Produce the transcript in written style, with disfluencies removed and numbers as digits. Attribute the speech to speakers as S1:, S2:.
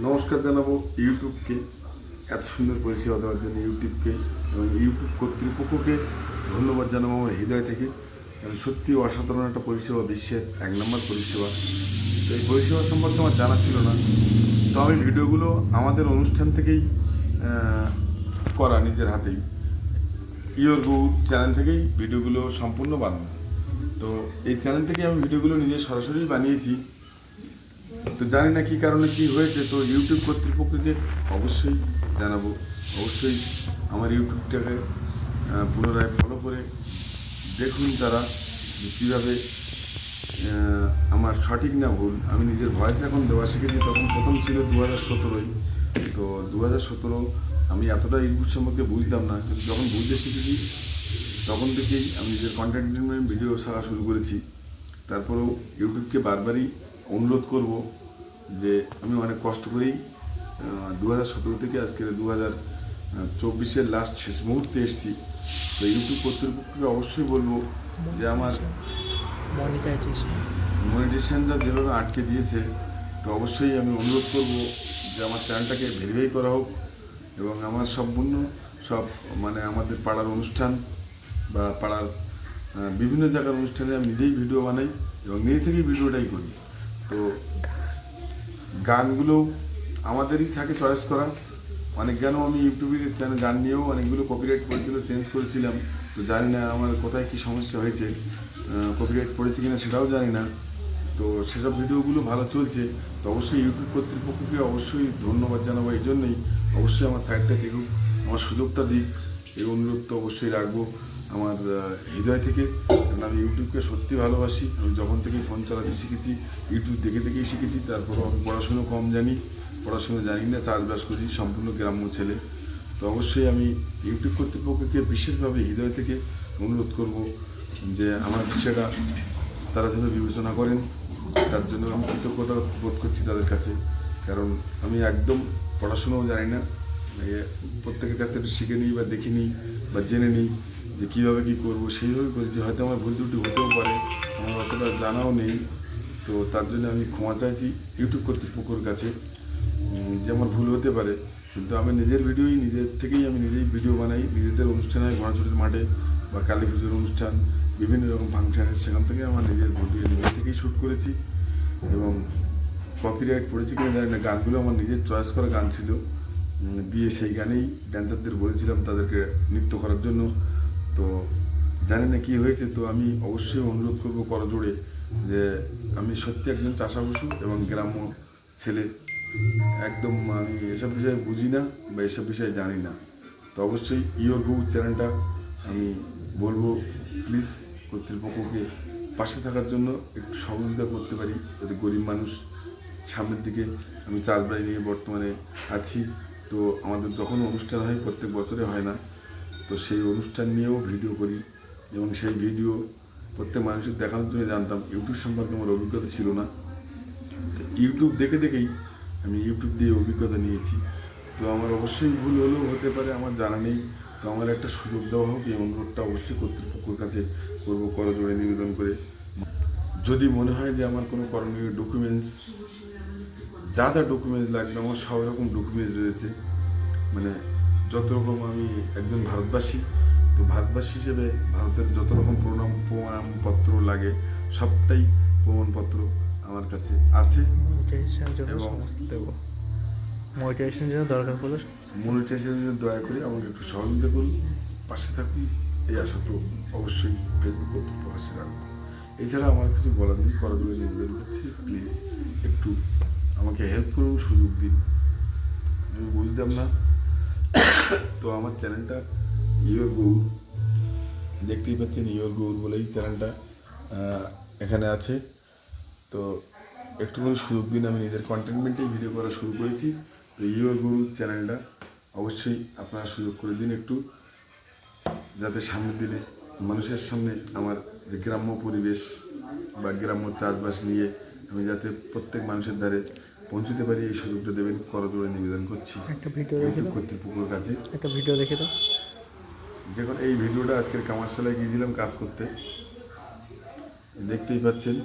S1: নমস্কার জানাবো ইউটিউবকে এত সুন্দর পরিষেবা দেওয়ার জন্য ইউটিউবকে এবং ইউটিউব কর্তৃপক্ষকে ধন্যবাদ জানাবো আমার হৃদয় থেকে। কারণ সত্যি অসাধারণ একটা পরিষেবা, বিশ্বের 1 নম্বর পরিষেবা। তো এই পরিষেবা সম্পর্কে আমার জানা ছিল না। তো আমি ভিডিওগুলো আমাদের অনুষ্ঠান থেকেই করা, নিজের হাতেই ইয়োর গৌর চ্যানেল থেকেই ভিডিওগুলো সম্পূর্ণ বানানো। তো এই চ্যানেল থেকে আমি ভিডিওগুলো নিজে সরাসরি বানিয়েছি। তো জানি না কী কারণে কী হয়েছে, তো ইউটিউব কর্তৃপক্ষকে অবশ্যই জানাবো। অবশ্যই আমার ইউটিউবটাকে পুনরায় ফলো করে দেখুন তারা কীভাবে আমার সঠিক না ভুল। আমি নিজের ভয়েস এখন দেওয়া শিখেছি, তখন প্রথম ছিল 2017-ই। তো 2017 আমি এতটা ইউটিউব সম্পর্কে বুঝতাম না, কিন্তু যখন বুঝতে শিখেছি তখন থেকেই আমি নিজের কন্টেন্ট ভিডিও ছাড়া শুরু করেছি। তারপরেও ইউটিউবকে বারবারই অনুরোধ করব যে আমি অনেক কষ্ট করেই 2017 থেকে আজকের 2024-এর লাস্ট শেষ মুহূর্তে এসেছি। তো ইউটিউব কর্তৃপক্ষকে অবশ্যই বলবো যে আমার মনিটাইজেশনটা যেভাবে আটকে দিয়েছে, তো অবশ্যই আমি অনুরোধ করব যে আমার চ্যানেলটাকে ভেরিফাই করা হোক এবং আমার সম্পূর্ণ সব আমাদের পাড়ার অনুষ্ঠান বা পাড়ার বিভিন্ন জায়গার অনুষ্ঠানে আমি নিজেই ভিডিও বানাই এবং নিজে থেকেই ভিডিওটাই করি। তো গানগুলো আমাদেরই থাকে চয়েস করা। অনেক গানও আমি ইউটিউবের চ্যানেল গান নিয়েও অনেকগুলো কপিরাইট পড়েছিল, চেঞ্জ করেছিলাম। তো জানি না আমার কোথায় কী সমস্যা হয়েছে, কপিরাইট পড়েছে কিনা সেটাও জানি না। তো সেসব ভিডিওগুলো ভালো চলছে। তো অবশ্যই ইউটিউব কর্তৃপক্ষকে অবশ্যই ধন্যবাদ জানাবো। এই জন্যই অবশ্যই আমার সাইটটা দেখুক, আমার সুযোগটা দিক, এই অনুরোধ তো অবশ্যই রাখবো আমার হৃদয় থেকে। কারণ আমি ইউটিউবকে সত্যি ভালোবাসি। আমি যখন থেকে ফোন চালাতে শিখেছি ইউটিউব দেখে দেখেই শিখেছি। তারপরও আমি পড়াশুনো কম জানি, পড়াশুনো জানি না, চাষবাস করি, সম্পূর্ণ গ্রাম্য ছেলে। তো অবশ্যই আমি ইউটিউব কর্তৃপক্ষকে বিশেষভাবে হৃদয় থেকে অনুরোধ করব যে আমার বিষয়টা তারা যেন বিবেচনা করেন। তার জন্য আমি কৃতজ্ঞতা বোধ করছি তাদের কাছে। কারণ আমি একদম পড়াশুনোও জানি না, প্রত্যেকের কাছ থেকে শিখে নিই বা দেখে নিই বা জেনে নিই যে কীভাবে কী করবো, সেইভাবে করেছি। হয়তো আমার ভুল ত্রুটি হতেও পারে, আমার অতটা জানাও নেই। তো তার জন্য আমি ক্ষমা চাইছি ইউটিউব কর্তৃপক্ষের কাছে যে আমার ভুল হতে পারে। কিন্তু আমি নিজের ভিডিওই নিজের থেকেই আমি নিজেই ভিডিও বানাই। নিজেদের অনুষ্ঠান হয় ঘোড়াছুটির মাঠে বা কালী পুজোর অনুষ্ঠান, বিভিন্ন রকম ফাংশানের, সেখান থেকে আমার নিজের ভিডিও নিজের থেকেই শ্যুট করেছি। এবং কপিরাইট পড়েছি কিনা জানি না, গানগুলো আমার নিজের চয়েস করা গান ছিল, দিয়ে সেই গানেই ড্যান্সারদের বলেছিলাম তাদেরকে নৃত্য করার জন্য। তো জানি না কী হয়েছে। তো আমি অবশ্যই অনুরোধ করবো করজোড়ে যে আমি সত্যি একজন চাষাভুষু এবং গ্রাম্য ছেলে। একদম আমি এসব বিষয়ে বুঝি না বা এসব বিষয়ে জানি না। তো অবশ্যই ইয়োর গৌর চ্যানেলটা আমি বলবো প্লিজ কর্তৃপক্ষকে পাশে থাকার জন্য একটু সহযোগিতা করতে পারি, যাতে গরিব মানুষ সামনের দিকে। আমি চাষবাস নিয়ে বর্তমানে আছি। তো আমাদের যখন অনুষ্ঠান হয়, প্রত্যেক বছরে হয় না, তো সেই অনুষ্ঠান নিয়েও ভিডিও করি এবং সেই ভিডিও প্রত্যেক মানুষের দেখানোর জন্য জানতাম। ইউটিউব সম্পর্কে আমার অভিজ্ঞতা ছিল না, তো ইউটিউব দেখে দেখেই আমি ইউটিউব দিয়ে অভিজ্ঞতা নিয়েছি। তো আমার অবশ্যই ভুল হলেও হতে পারে, আমার জানা নেই। তো আমার একটা সুযোগ দেওয়া হোক, এই অনুরোধটা অবশ্যই কর্তৃপক্ষের কাছে করবো করজোড়ে নিবেদন করে। যদি মনে হয় যে আমার কোনো করণীয় ডকুমেন্টস, যা যা ডকুমেন্টস লাগবে আমার সব রকম ডকুমেন্টস রয়েছে। যত রকম, আমি একজন ভারতবাসী, তো ভারতবাসী হিসেবে ভারতের যত রকম প্রমাণপত্র লাগে সবটাই প্রমাণপত্র আমার কাছে আছে।
S2: মনিটাইজেশন জন্য দরকার পড়লে
S1: মনিটাইজেশনের জন্য দয়া করে আমাকে একটু সহযোগিতা করুন, পাশে থাকুন, এই আশা তো অবশ্যই ফেসবুক কর্তৃপক্ষ রাখবো। এছাড়া আমার কিছু বলার নেই, করজোড়ে নিবেদন করছি প্লিজ একটু আমাকে হেল্প করুন, সুযোগ দিন। আমি বুঝতাম না। তো আমার চ্যানেলটা ইয়োর গৌর, দেখতেই পাচ্ছেন ইয়োর গৌর বলেই চ্যানেলটা এখানে আছে। তো একটুখানি সুযোগ দিন, আমি নিজের কন্টেন্টমেন্টেই ভিডিও করা শুরু করেছি। তো ইয়োর গৌর চ্যানেলটা অবশ্যই আপনারা সুযোগ করে দিন একটু, যাতে সামনের দিনে মানুষের সামনে আমার যে গ্রাম্য পরিবেশ বা গ্রাম্য চাষবাস নিয়ে আমি যাতে প্রত্যেক মানুষের দ্বারে পৌঁছতে পারি, এই সুযোগটা দেবেন করজোড়ে নিবেদন করছি
S2: একটা ভিডিও দেখে দাও,
S1: কর্তৃপক্ষের কাছে।
S2: একটা ভিডিও দেখে দাও।
S1: যখন এই ভিডিওটা আজকের কামারশালায় গিয়েছিলাম কাজ করতে, দেখতেই পাচ্ছেন